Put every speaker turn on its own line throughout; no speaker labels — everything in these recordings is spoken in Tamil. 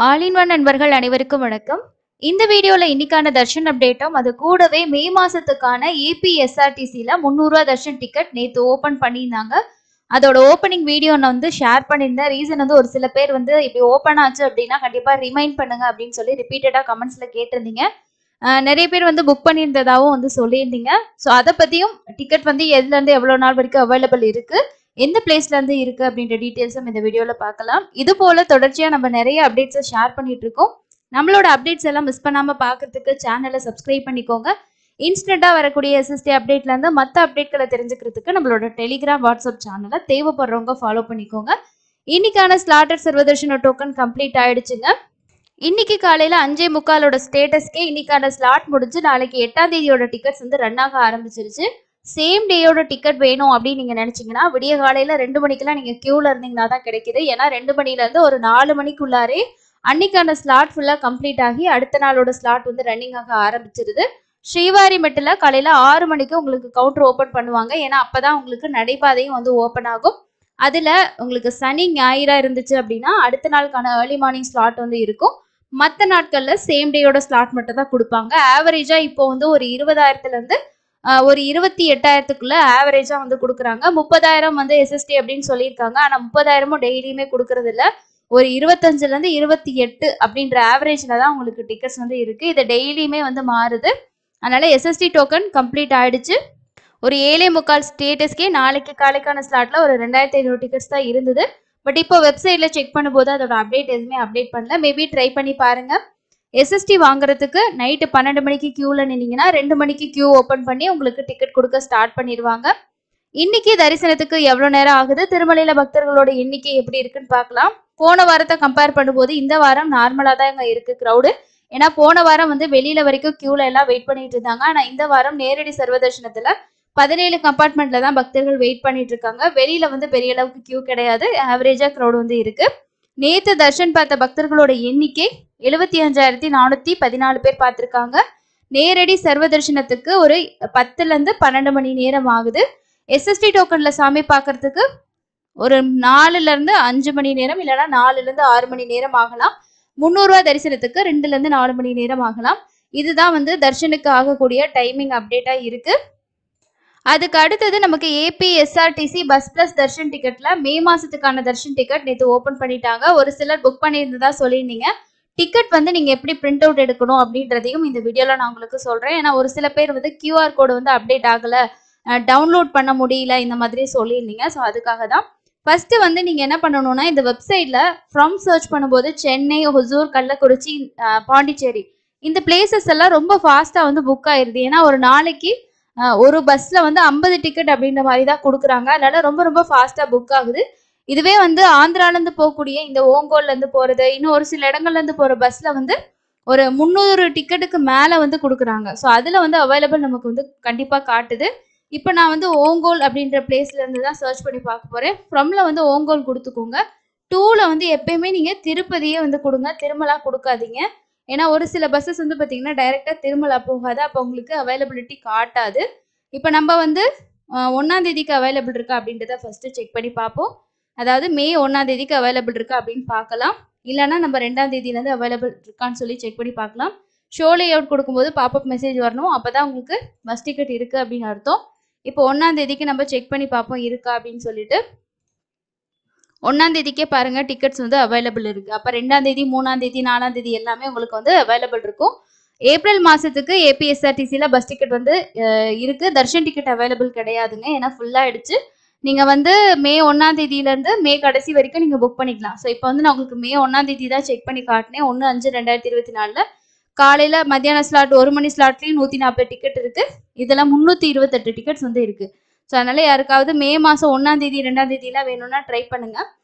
ஆல் இன் ஒன் நண்பர்கள் அனைவருக்கும் வணக்கம். இந்த வீடியோல இன்னைக்கான தர்ஷன் அப்டேட்டும் அது கூடவே மே மாசத்துக்கான ஏபிஎஸ்ஆர்டிசில 300 ரூபா தர்ஷன் டிக்கெட் நேத்து ஓபன் பண்ணியிருந்தாங்க. அதோட ஓப்பனிங் வீடியோ நான் வந்து ஷேர் பண்ணியிருந்தேன். ரீசன் வந்து ஒரு சில பேர் வந்து இப்படி ஓப்பன் ஆச்சு அப்படின்னா கண்டிப்பா ரிமைண்ட் பண்ணுங்க அப்படின்னு சொல்லி ரிப்பீட்டடா கமெண்ட்ஸ்ல கேட்டிருந்தீங்க. நிறைய பேர் வந்து புக் பண்ணியிருந்ததாகவும் வந்து சொல்லியிருந்தீங்க. ஸோ அதை பத்தியும் டிக்கெட் வந்து எதுல இருந்து எவ்வளவு நாள் வரைக்கும் அவைலபிள் இருக்கு, எந்த பிளேஸ்ல இருந்து இருக்கு அப்படின்ற டீடைல்ஸும் இந்த வீடியோல பார்க்கலாம். இது போல தொடர்ச்சியா நம்ம நிறைய அப்டேட்ஸை ஷேர் பண்ணிட்டு இருக்கோம். நம்மளோட அப்டேட்ஸ் எல்லாம் மிஸ் பண்ணாம பார்க்கறதுக்கு சேனலை சப்ஸ்கிரைப் பண்ணிக்கோங்க. இன்ஸ்டன்டா வரக்கூடிய எஸ்எஸ்டி அப்டேட்ல இருந்து மற்ற அப்டேட்களை தெரிஞ்சுக்கிறதுக்கு நம்மளோட டெலிகிராம் வாட்ஸ்அப் சேனலை தேவைப்படுறவங்க ஃபாலோ பண்ணிக்கோங்க. இன்னைக்கான ஸ்லாட்டர் சர்வதர்ஷன டோக்கன் கம்ப்ளீட் ஆயிடுச்சுங்க. இன்னைக்கு காலையில 5:45 ஸ்டேட்டஸ்க்கே இன்னைக்கான ஸ்லாட் முடிஞ்சு நாளைக்கு 8ஆம் தேதியோட டிக்கெட்ஸ் வந்து ரன் ஆக ஆரம்பிச்சிருச்சு. சேம் டேயோட டிக்கெட் வேணும் அப்படின்னு நீங்க நினைச்சீங்கன்னா விடிய காலையில 2 மணிக்கெல்லாம் நீங்க கியூல இருந்தீங்கன்னா தான் கிடைக்குது. ஏன்னா 2 மணில இருந்து ஒரு 4 மணிக்குள்ளாரே அன்னைக்கான ஸ்லாட் ஃபுல்லா கம்ப்ளீட் ஆகி அடுத்த நாளோட ஸ்லாட் வந்து ரன்னிங் ஆக ஆரம்பிச்சிருது. ஸ்ரீவாரிமெட்டில் காலையில 6 மணிக்கு உங்களுக்கு கவுண்டர் ஓபன் பண்ணுவாங்க. ஏன்னா அப்பதான் உங்களுக்கு நடைபாதையும் வந்து ஓபன் ஆகும். அதுல உங்களுக்கு சனி ஞாயிறா இருந்துச்சு அப்படின்னா அடுத்த நாளுக்கான ஏர்லி மார்னிங் ஸ்லாட் வந்து இருக்கும். மற்ற நாட்கள்ல சேம் டேயோட ஸ்லாட் மட்டும் தான் கொடுப்பாங்க. ஆவரேஜா இப்போ வந்து ஒரு 20,000ல இருந்து ஒரு 28,000க்குள்ள ஆவரேஜா வந்து கொடுக்குறாங்க. 30,000 வந்து எஸ்எஸ்டி அப்படின்னு சொல்லியிருக்காங்க. ஆனா 30,000மும் டெய்லியுமே கொடுக்கறது இல்ல. ஒரு 25ல இருந்து 28 அப்படின்ற ஆவரேஜ்ல தான் உங்களுக்கு டிக்கெட்ஸ் வந்து இருக்கு. இது டெய்லியுமே வந்து மாறுது. அதனால எஸ்எஸ்டி டோக்கன் கம்ப்ளீட் ஆயிடுச்சு. ஒரு 7:45 ஸ்டேட்டஸ்க்கே நாளைக்கு காலைக்கான ஸ்லாட்ல ஒரு 2,500 டிக்கெட்ஸ் தான் இருந்தது. பட் இப்போ வெப்சைட்ல செக் பண்ணும்போது அதோட அப்டேட் எதுவுமே அப்டேட் பண்ணல. மேபி ட்ரை பண்ணி பாருங்க. எஸ்எஸ்டி வாங்குறதுக்கு நைட்டு 12 மணிக்கு கியூல நின்னீங்கன்னா 2 மணிக்கு கியூ ஓபன் பண்ணி உங்களுக்கு டிக்கெட் கொடுக்க ஸ்டார்ட் பண்ணிடுவாங்க. இன்னைக்கு தரிசனத்துக்கு எவ்வளவு நேரம் ஆகுது, திருமலையில பக்தர்களோட எண்ணிக்கை எப்படி இருக்குன்னு பார்க்கலாம். போன வாரத்தை கம்பேர் பண்ணும்போது இந்த வாரம் நார்மலா தான் இங்க இருக்கு கிரௌடு. ஏன்னா போன வாரம் வந்து வெளியில வரைக்கும் கியூல எல்லாம் வெயிட் பண்ணிட்டு இருந்தாங்க. ஆனா இந்த வாரம் நேரடி சர்வதர்ஷனத்துல 17 கம்பார்ட்மெண்ட்ல தான் பக்தர்கள் வெயிட் பண்ணிட்டு இருக்காங்க. வெளியில வந்து பெரிய அளவுக்கு கியூ கிடையாது. ஆவரேஜா கிரௌட் வந்து இருக்கு. நேத்து தர்ஷன் பார்த்த பக்தர்களோட எண்ணிக்கை 75,414 பேர் பார்த்திருக்காங்க. நேரடி சர்வ தரிசனத்துக்கு ஒரு 10ல இருந்து 12 மணி நேரம் ஆகுது. எஸ்எஸ்டி டோக்கன்ல சாமி பார்க்கறதுக்கு ஒரு 4ல இருந்து 5 மணி நேரம், இல்லைன்னா 4ல இருந்து 6 மணி நேரம் ஆகலாம். 300 ரூபா தரிசனத்துக்கு 2ல இருந்து 4 மணி நேரம் ஆகலாம். இதுதான் வந்து தர்ஷனுக்கு ஆகக்கூடிய டைமிங் அப்டேட்டா இருக்கு. அதுக்கு அடுத்தது நமக்கு ஏபிஎஸ்ஆர்டிசி பஸ் பிளஸ் தர்ஷன் டிக்கெட்ல மே மாசத்துக்கான தர்ஷன் டிக்கெட் நேற்று ஓபன் பண்ணிட்டாங்க. ஒரு சிலர் புக் பண்ணியிருந்ததா சொல்லியிருந்தீங்க. டிக்கெட் வந்து நீங்க எப்படி பிரிண்ட் அவுட் எடுக்கணும் அப்படின்றதையும் இந்த வீடியோல நான் உங்களுக்கு சொல்றேன். ஏன்னா ஒரு சில பேர் வந்து கியூஆர் கோடு வந்து அப்டேட் ஆகல, டவுன்லோட் பண்ண முடியல, இந்த மாதிரி சொல்லியிருந்தீங்க. ஸோ அதுக்காக தான் ஃபர்ஸ்ட் வந்து நீங்க என்ன பண்ணணும்னா இந்த வெப்சைட்ல ஃப்ரம் சர்ச் பண்ணும்போது சென்னை, ஹொசூர், கள்ளக்குறிச்சி, பாண்டிச்சேரி இந்த பிளேசஸ் எல்லாம் ரொம்ப ஃபாஸ்டா வந்து புக் ஆயிருது. ஏன்னா ஒரு நாளைக்கு ஒரு பஸ்ல வந்து 50 டிக்கெட் அப்படின்ற மாதிரி தான் கொடுக்குறாங்க. அதனால ரொம்ப ரொம்ப ஃபாஸ்டா புக் ஆகுது. இதுவே வந்து ஆந்திரால இருந்து போகக்கூடிய இந்த ஓங்கோல்ல இருந்து போறது, இன்னும் ஒரு சில இடங்கள்ல இருந்து போற பஸ்ல வந்து ஒரு 300 டிக்கெட்டுக்கு மேல வந்து கொடுக்குறாங்க. ஸோ அதுல வந்து அவைலபிள் நமக்கு வந்து கண்டிப்பா காட்டுது. இப்போ நான் வந்து ஓங்கோல் அப்படின்ற பிளேஸ்ல இருந்து தான் சர்ச் பண்ணி பார்க்க போறேன். ஃப்ரம்ல வந்து ஓங்கோல் கொடுத்துக்கோங்க. டூல வந்து எப்பயுமே நீங்க திருப்பதியே வந்து கொடுங்க, திருமலா கொடுக்காதீங்க. ஏன்னா ஒரு சில பஸ்ஸஸ் வந்து பார்த்தீங்கன்னா டைரெக்டாக திருமலா போகாது. அப்போ உங்களுக்கு அவைலபிலிட்டி காட்டாது. இப்போ நம்ம வந்து 1ஆம் தேதிக்கு அவைலபிள் இருக்கா அப்படின்றத ஃபர்ஸ்ட் செக் பண்ணி பார்ப்போம். அதாவது மே 1ஆம் தேதிக்கு அவைலபிள் இருக்கா அப்படின்னு பார்க்கலாம். இல்லைன்னா நம்ம 2ஆம் தேதியிலேருந்து அவைலபிள் இருக்கான்னு சொல்லி செக் பண்ணி பார்க்கலாம். ஷோ லே அவுட் கொடுக்கும்போது பாப்அப் மெசேஜ் வரணும். அப்போ தான் உங்களுக்கு பஸ் டிக்கெட் இருக்குது அப்படின்னு அர்த்தம். இப்போ 1ஆம் தேதிக்கு நம்ம செக் பண்ணி பார்ப்போம் இருக்கா அப்படின்னு சொல்லிட்டு. 1ஆம் தேதிக்கே பாருங்க டிக்கெட்ஸ் வந்து அவைலபிள் இருக்கு. அப்போ 2ஆம் தேதி, 3ஆம் தேதி, 4ஆம் தேதி எல்லாமே உங்களுக்கு வந்து அவைலபிள் இருக்கும். ஏப்ரல் மாசத்துக்கு ஏபிஎஸ்ஆர்டிசியில பஸ் டிக்கெட் வந்து இருக்கு. தர்ஷன் டிக்கெட் அவைலபிள் கிடையாதுங்க. ஏன்னா ஃபுல்லா ஆயிடுச்சு. நீங்க வந்து மே 1ஆம் தேதியில இருந்து மே கடைசி வரைக்கும் நீங்க புக் பண்ணிக்கலாம். ஸோ இப்போ வந்து நான் உங்களுக்கு மே 1ஆம் தேதி தான் செக் பண்ணி காட்டினேன். 1/5/2024 காலையில மத்தியான ஸ்லாட் 1 மணி ஸ்லாட்லயும் 140 டிக்கெட் இருக்கு. இதெல்லாம் 328 டிக்கெட்ஸ் வந்து இருக்கு. ஸோ அதனால யாருக்காவது மே மாசம் 1ஆம் தேதி, 2ஆம் தேதியெல்லாம் வேணும்னா ட்ரை பண்ணுங்க.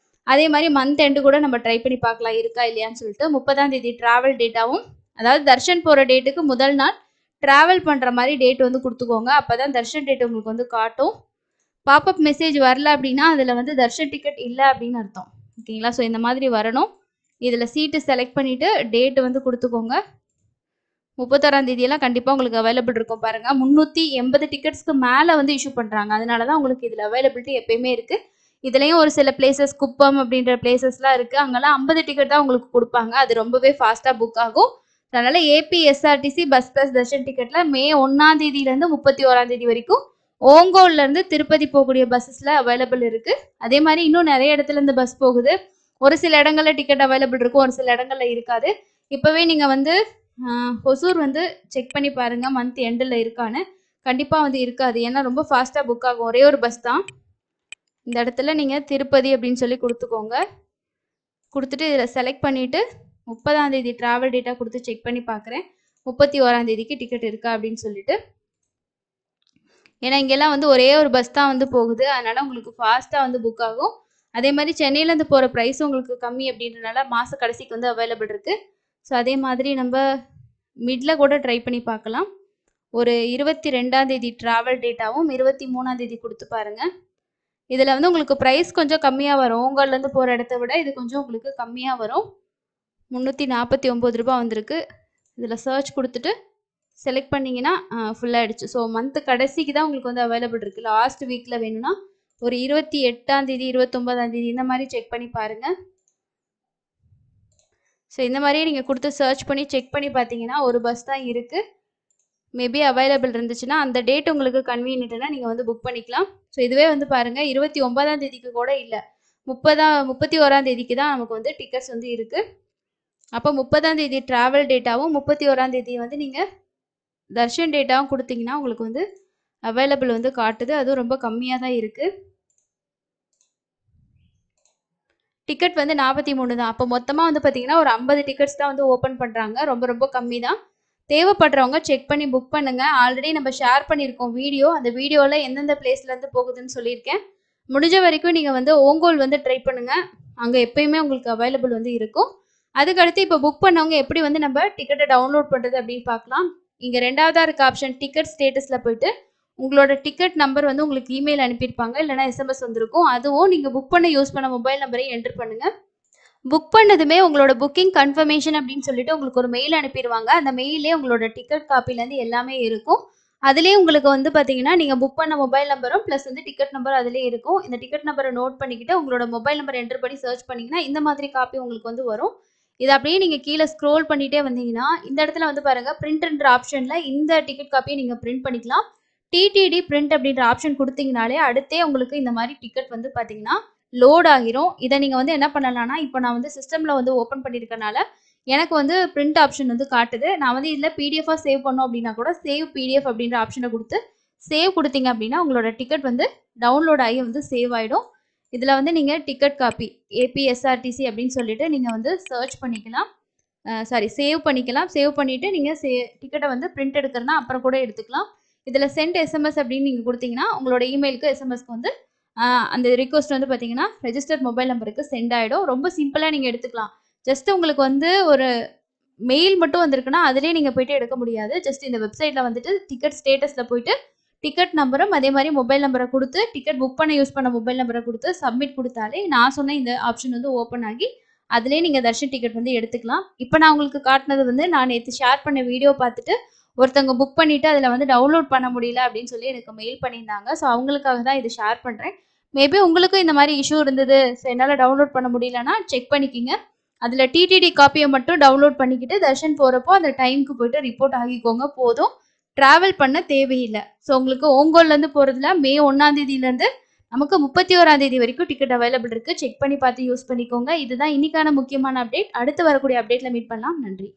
அதே மாதிரி மந்த் எண்டு கூட நம்ம ட்ரை பண்ணி பார்க்கலாம் இருக்கா இல்லையான்னு சொல்லிட்டு. 30ஆம் தேதி டிராவல் டேட்டாவும், அதாவது தர்ஷன் போற டேட்டுக்கு முதல் நாள் டிராவல் பண்ற மாதிரி டேட் வந்து கொடுத்துக்கோங்க. அப்பதான் தர்ஷன் டேட் உங்களுக்கு வந்து காட்டும். பாப்அப் மெசேஜ் வரல அப்படின்னா அதுல வந்து தர்ஷன் டிக்கெட் இல்லை அப்படின்னு அர்த்தம். ஓகேங்களா? ஸோ இந்த மாதிரி வரணும். இதுல சீட்டு செலக்ட் பண்ணிட்டு டேட் வந்து கொடுத்துக்கோங்க. 31ஆம் தேதியெல்லாம் கண்டிப்பாக உங்களுக்கு அவைலபிள் இருக்கும். பாருங்கள் 380 டிக்கெட்ஸ்க்கு மேலே வந்து இஷ்யூ பண்ணுறாங்க. அதனால தான் உங்களுக்கு இதில் அவைலபிலிட்டி எப்பயுமே இருக்குது. இதுலயும் ஒரு சில பிளேசஸ் குப்பம் அப்படின்ற பிளேசஸ்லாம் இருக்கு. அங்கெல்லாம் 50 டிக்கெட் தான் உங்களுக்கு குடுப்பாங்க. அது ரொம்பவே ஃபாஸ்ட்டா புக் ஆகும். அதனால ஏபிஎஸ்ஆர்டிசி பஸ் பிளஸ் தர்ஷன் டிக்கெட்ல மே 1ஆம் தேதியிலேருந்து 31ஆம் தேதி வரைக்கும் ஓங்கோல்ல இருந்து திருப்பதி போகக்கூடிய பஸ்ஸஸ்ல அவைலபிள் இருக்கு. அதே மாதிரி இன்னும் நிறைய இடத்துல இருந்து பஸ் போகுது. ஒரு சில இடங்கள்ல டிக்கெட் அவைலபிள் இருக்கும், ஒரு சில இடங்கள்ல இருக்காது. இப்பவே நீங்க வந்து ஒசூர் வந்து செக் பண்ணி பாருங்க மந்த் எண்டில் இருக்கான்னு. கண்டிப்பா வந்து இருக்காது, ஏன்னா ரொம்ப ஃபாஸ்டா புக் ஆகும். ஒரே ஒரு பஸ் தான். இந்த இடத்துல நீங்க திருப்பதி அப்படின்னு சொல்லி கொடுத்துக்கோங்க. கொடுத்துட்டு இதில் செலக்ட் பண்ணிட்டு 30ஆம் தேதி டிராவல் டேட்டா கொடுத்து செக் பண்ணி பார்க்குறேன் 31ஆம் தேதிக்கு டிக்கெட் இருக்கா அப்படின்னு சொல்லிட்டு. ஏன்னா இங்கெல்லாம் வந்து ஒரே ஒரு பஸ் தான் வந்து போகுது, அதனால உங்களுக்கு ஃபாஸ்ட்டாக வந்து புக் ஆகும். அதே மாதிரி சென்னையிலேருந்து போகிற ப்ரைஸ் உங்களுக்கு கம்மி அப்படின்றனால மாத கடைசிக்கு வந்து அவைலபிள் இருக்குது. ஸோ அதே மாதிரி நம்ம மிட்ல கூட ட்ரை பண்ணி பார்க்கலாம். ஒரு 22ஆம் தேதி டிராவல் டேட்டாவும் 23ஆம் தேதி கொடுத்து பாருங்கள். இதில் வந்து உங்களுக்கு ப்ரைஸ் கொஞ்சம் கம்மியாக வரும். ஓங்கல்லேருந்து போகிற இடத்த விட இது கொஞ்சம் உங்களுக்கு கம்மியாக வரும். 349 ரூபா வந்திருக்கு. இதில் சர்ச் கொடுத்துட்டு செலக்ட் பண்ணிங்கன்னா ஃபுல்லாகிடுச்சு. ஸோ மந்த் கடைசிக்கு தான் உங்களுக்கு வந்து அவைலபிள் இருக்குது. லாஸ்ட் வீக்கில் வேணும்னா ஒரு 28ஆம் தேதி 29ஆம் தேதி இந்த மாதிரி செக் பண்ணி பாருங்கள். ஸோ இந்த மாதிரியே நீங்கள் கொடுத்து சர்ச் பண்ணி செக் பண்ணி பார்த்தீங்கன்னா ஒரு பஸ் தான் இருக்குது. மேபி அவைலபிள் இருந்துச்சுன்னா அந்த டேட் உங்களுக்கு கன்வீனியன்ட்னா நீங்கள் வந்து புக் பண்ணிக்கலாம். ஸோ இதுவே வந்து பாருங்கள் 29ஆம் தேதிக்கு கூட இல்லை, 31ஆம் தேதிக்கு தான் நமக்கு வந்து டிக்கெட்ஸ் வந்து இருக்குது. அப்போ 30ஆம் தேதி ட்ராவல் டேட்டாவும் 31ஆம் தேதி வந்து நீங்கள் தர்ஷன் டேட்டாவும் கொடுத்தீங்கன்னா உங்களுக்கு வந்து அவைலபிள் வந்து காட்டுது. அதுவும் ரொம்ப கம்மியாக தான் இருக்குது. டிக்கெட் வந்து 43 தான். அப்போ மொத்தமாக வந்து பார்த்தீங்கன்னா ஒரு 50 டிக்கெட்ஸ் தான் வந்து ஓப்பன் பண்ணுறாங்க. ரொம்ப ரொம்ப கம்மி தான். தேவைப்படுறவங்க செக் பண்ணி புக் பண்ணுங்கள். ஆல்ரெடி நம்ம ஷேர் பண்ணியிருக்கோம் வீடியோ. அந்த வீடியோவில் எந்தெந்த பிளேஸ்லேருந்து போகுதுன்னு சொல்லியிருக்கேன். முடிஞ்ச வரைக்கும் நீங்கள் வந்து ஓங்கோல் வந்து ட்ரை பண்ணுங்கள். அங்கே எப்பயுமே உங்களுக்கு அவைலபிள் வந்து இருக்கும். அதுக்கடுத்து இப்போ புக் பண்ணவங்க எப்படி வந்து நம்ம டிக்கெட்டை டவுன்லோட் பண்ணுறது அப்படின்னு பார்க்கலாம். இங்கே ரெண்டாவதாக இருக்க ஆப்ஷன் டிக்கெட் ஸ்டேட்டஸில் போயிட்டு உங்களோட டிக்கெட் நம்பர் வந்து உங்களுக்கு இமெயில் அனுப்பியிருப்பாங்க, இல்லைனா எஸ்எம்எஸ் வந்திருக்கும். அதுவும் நீங்கள் புக் பண்ண யூஸ் பண்ண மொபைல் நம்பரையும் என்டர் பண்ணுங்கள். புக் பண்ணதுமே உங்களோட புக்கிங் கன்ஃபர்மேஷன் அப்படின்னு சொல்லிட்டு உங்களுக்கு ஒரு மெயில் அனுப்பிடுவாங்க. அந்த மெயிலே உங்களோட டிக்கெட் காப்பிலேருந்து எல்லாமே இருக்கும். அதுலேயே உங்களுக்கு வந்து பார்த்தீங்கன்னா நீங்கள் புக் பண்ண மொபைல் நம்பரும் ப்ளஸ் வந்து டிக்கெட் நம்பர் அதிலே இருக்கும். இந்த டிக்கெட் நம்பரை நோட் பண்ணிக்கிட்டு உங்களோட மொபைல் நம்பர் என்டர் பண்ணி சர்ச் பண்ணிங்கன்னா இந்த மாதிரி காப்பி உங்களுக்கு வந்து வரும். இது அப்படியே நீங்கள் கீழே ஸ்க்ரோல் பண்ணிகிட்டே வந்தீங்கன்னா இந்த இடத்துல வந்து பாருங்கள் பிரிண்ட்ன்ற ஆப்ஷனில் இந்த டிக்கெட் காப்பியை நீங்கள் பிரிண்ட் பண்ணிக்கலாம். டிடிடி பிரிண்ட் அப்படின்ற ஆப்ஷன் கொடுத்தீங்கனாலே அடுத்தே உங்களுக்கு இந்த மாதிரி டிக்கெட் வந்து பார்த்தீங்கன்னா லோட் ஆகிரும். இதை நீங்கள் வந்து என்ன பண்ணலாம்னா, இப்போ நான் வந்து சிஸ்டமில் வந்து ஓப்பன் பண்ணியிருக்கனால எனக்கு வந்து பிரிண்ட் ஆப்ஷன் வந்து காட்டுது. நான் வந்து இதில் பிடிஎஃபாக சேவ் பண்ணோம் அப்படின்னா கூட சேவ் பிடிஎஃப் அப்படின்ற ஆப்ஷனை கொடுத்து சேவ் கொடுத்தீங்க அப்படின்னா உங்களோட டிக்கெட் வந்து டவுன்லோட் ஆகி வந்து சேவ் ஆகிடும். இதில் வந்து நீங்கள் டிக்கெட் காப்பி ஏபிஎஸ்ஆர்டிசி அப்படின்னு சொல்லிட்டு நீங்கள் வந்து சர்ச் பண்ணிக்கலாம், சேவ் பண்ணிக்கலாம். சேவ் பண்ணிவிட்டு நீங்கள் டிக்கெட்டை வந்து பிரிண்ட் எடுக்கிறனா அப்புறம் கூட எடுத்துக்கலாம். இதில் சென்ட் எஸ்எம்எஸ் அப்படின்னு நீங்கள் கொடுத்தீங்கன்னா உங்களோட இமெயிலுக்கு எஸ்எம்எஸ்க்கு வந்து அந்த ரிக்வஸ்ட் வந்து பார்த்தீங்கன்னா ரெஜிஸ்டர்ட் மொபைல் நம்பருக்கு சென்ட் ஆகிடும். ரொம்ப சிம்பிளாக நீங்கள் எடுத்துக்கலாம். ஜஸ்ட் உங்களுக்கு வந்து ஒரு மெயில் மட்டும் வந்திருக்குன்னா அதிலே நீங்கள் போய்ட்டு எடுக்க முடியாது. ஜஸ்ட் இந்த வெப்சைட்டில் வந்துட்டு டிக்கெட் ஸ்டேட்டஸில் போய்ட்டு டிக்கெட் நம்பரும் அதே மாதிரி மொபைல் நம்பரை கொடுத்து டிக்கெட் புக் பண்ண யூஸ் பண்ண மொபைல் நம்பரை கொடுத்து சப்மிட் கொடுத்தாலே நான் சொன்ன இந்த ஆப்ஷன் வந்து ஓப்பன் ஆகி அதிலே நீங்கள் தர்ஷன் டிக்கெட் வந்து எடுத்துக்கலாம். இப்போ நான் உங்களுக்கு காட்டினது வந்து நான் நேற்று ஷேர் பண்ண வீடியோ பார்த்துட்டு ஒருத்தவங்க புக் பண்ணிவிட்டு அதில் வந்து டவுன்லோட் பண்ண முடியல அப்படின்னு சொல்லி எனக்கு மெயில் பண்ணியிருந்தாங்க. ஸோ அவங்களுக்காக தான் இது ஷேர் பண்ணுறேன். மேபி உங்களுக்கும் இந்த மாதிரி இஷ்யூ இருந்தது, ஸோ என்னால் டவுன்லோட் பண்ண முடியலன்னா செக் பண்ணிக்கிங்க. அதில் டிடிடி காப்பியை மட்டும் டவுன்லோட் பண்ணிக்கிட்டு தர்ஷன் போகிறப்போ அந்த டைமுக்கு போய்ட்டு ரிப்போர்ட் ஆகிக்கோங்க, போதும். ட்ராவல் பண்ண தேவையில்லை. ஸோ உங்களுக்கு ஓங்கோல்லேருந்து போகிறதுல மே 1ஆம் தேதியிலேருந்து நமக்கு 31ஆம் தேதி வரைக்கும் டிக்கெட் அவைலபிள் இருக்குது. செக் பண்ணி பார்த்து யூஸ் பண்ணிக்கோங்க. இதுதான் இன்னைக்கான முக்கியமான அப்டேட். அடுத்து வரக்கூடிய அப்டேட்டில் மீட் பண்ணலாம். நன்றி.